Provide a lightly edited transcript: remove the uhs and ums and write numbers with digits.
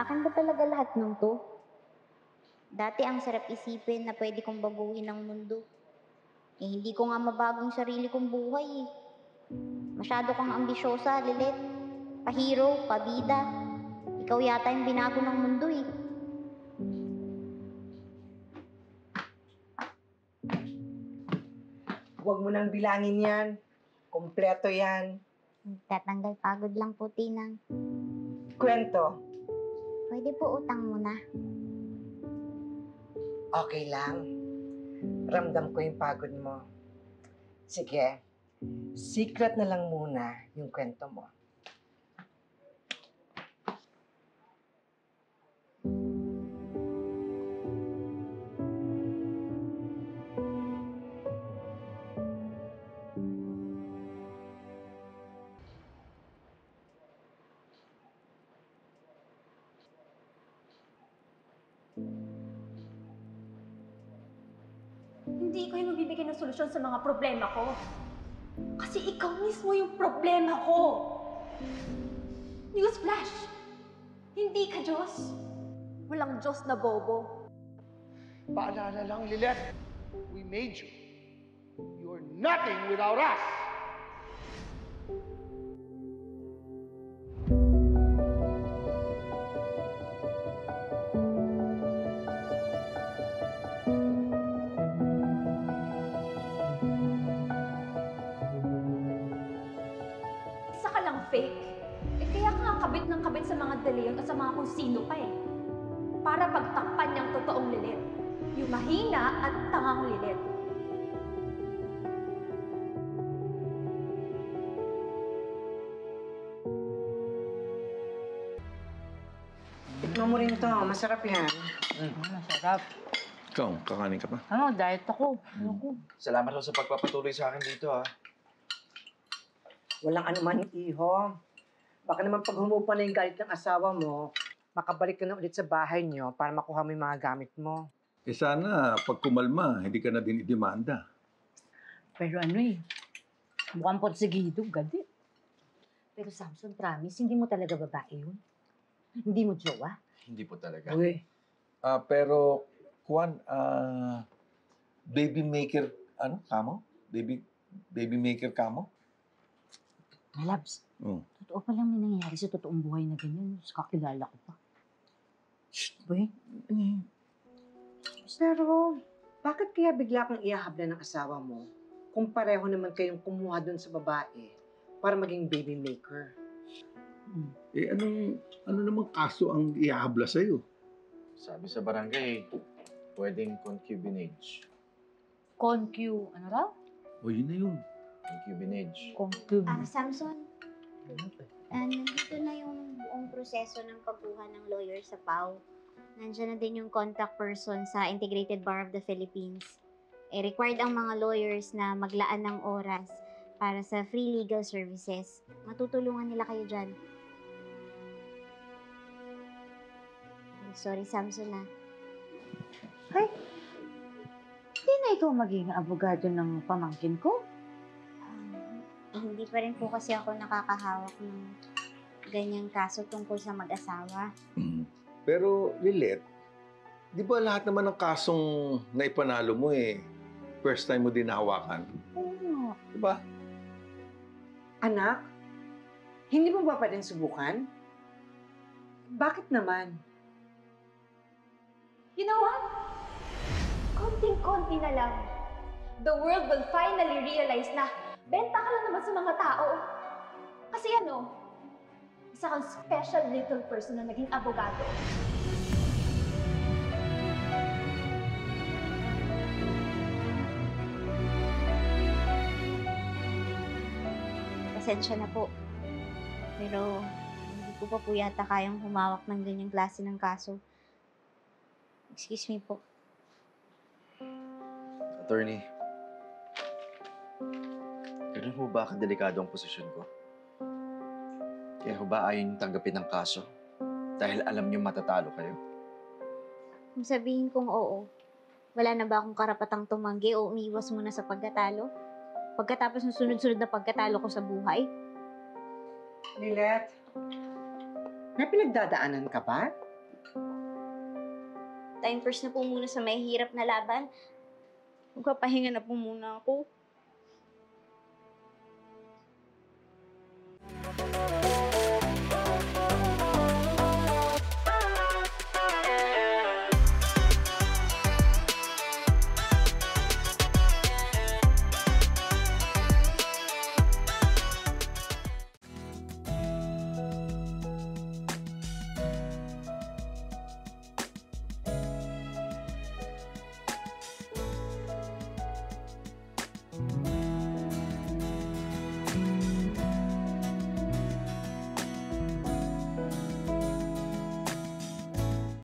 Akin ba talaga lahat ng to? Dati ang sarap isipin na pwede kong baguhin ang mundo. Eh, hindi ko nga mabagong sarili kong buhay eh. Masyado kang ambisyosa, Lilet. Pa-hero, pa-bida. Ikaw yata yung binago ng mundo eh. Huwag mo nang bilangin yan. Kompleto yan. Tatanggal pagod lang po, Tinang. Kwento. Pwede po utang muna. Okay lang. Ramdam ko yung pagod mo. Sige. Secret na lang muna yung kwento mo. Hindi ko yung magbibigay ng solusyon sa mga problema ko. Kasi ikaw mismo yung problema ko. Newsflash! Hindi ka Diyos. Walang Diyos na bobo. Paalala lang, Lilet. We made you. You're nothing without us. Isa ka lang fake. Eh kaya ka nga kabit ng kabit sa mga De Leon at sa mga kung sino pa eh. Para pagtakpan niyang totoong Lilet. Yung mahina at tangang Lilet. Tikman mo rin to. Masarap yan. Masarap. Ikaw, kakanin ka pa? Ano, diet ako. Ayoko. Salamat lang sa pagpapatuloy sa akin dito, ha. Walang anuman, iho. Baka naman pag humupa na yung galit ng asawa mo, makabalik ka na ulit sa bahay niyo para makuha mo yung mga gamit mo. Eh sana, pag kumalma, hindi ka na din idemanda. Pero ano eh, mukhang porsigido, gadi. Pero Samson, promise, hindi mo talaga babae yun? Hindi mo jowa? Hindi po talaga. Uy, Pero, Juan, baby maker, kamo? Baby maker kamo? Labs, totoo pa lang may nangyayari sa totoong buhay na ganyan. Mas kakilala ko pa. Shh, Boy, pero bakit kaya bigla kang ihahabla ng asawa mo kung pareho naman kayong kumuha dun sa babae para maging baby maker? Eh, ano namang kaso ang ihahabla sa'yo? Sabi sa barangay, pwedeng concubinage. Concu, ano raw? O, yun na yun. Concubinage. Concu. Samson, nandito na yung buong proseso ng pagkuha ng lawyer sa PAW. Nandiyan na din yung contact person sa Integrated Bar of the Philippines. Required ang mga lawyers na maglaan ng oras para sa free legal services. Matutulungan nila kayo dyan. Sorry, Samson Ay, hindi na ikaw maging abogado ng pamangkin ko? Hindi pa rin po kasi ako nakakahawak ng ganyang kaso tungkol sa mag-asawa. Pero, Lilet, di ba lahat naman ng kasong naipanalo mo first time mo din nahawakan? Oo. Di ba? Anak, hindi mo ba pwedeng subukan? Bakit naman? You know what? Konting-konti na lang. The world will finally realize na benta ka lang naman sa mga tao. Kasi isa kang special little person na naging abogado. Pasensya na po. Pero hindi ko pa po yata kayang humawak ng ganyang klase ng kaso. Excuse me po. Attorney, ganun ho ba kadelikado ang posisyon ko? Kaya ho ba ayaw niyong tanggapin ng kaso? Dahil alam niyo matatalo kayo? Kung sabihin kong oo, wala na ba akong karapatang tumanggi o umiwas muna sa pagkatalo? Pagkatapos ng sunod-sunod na pagkatalo ko sa buhay? Lilet, may pinagdadaanan ka ba? Time first na po muna sa mahihirap na laban. Magpapahinga na po muna ako.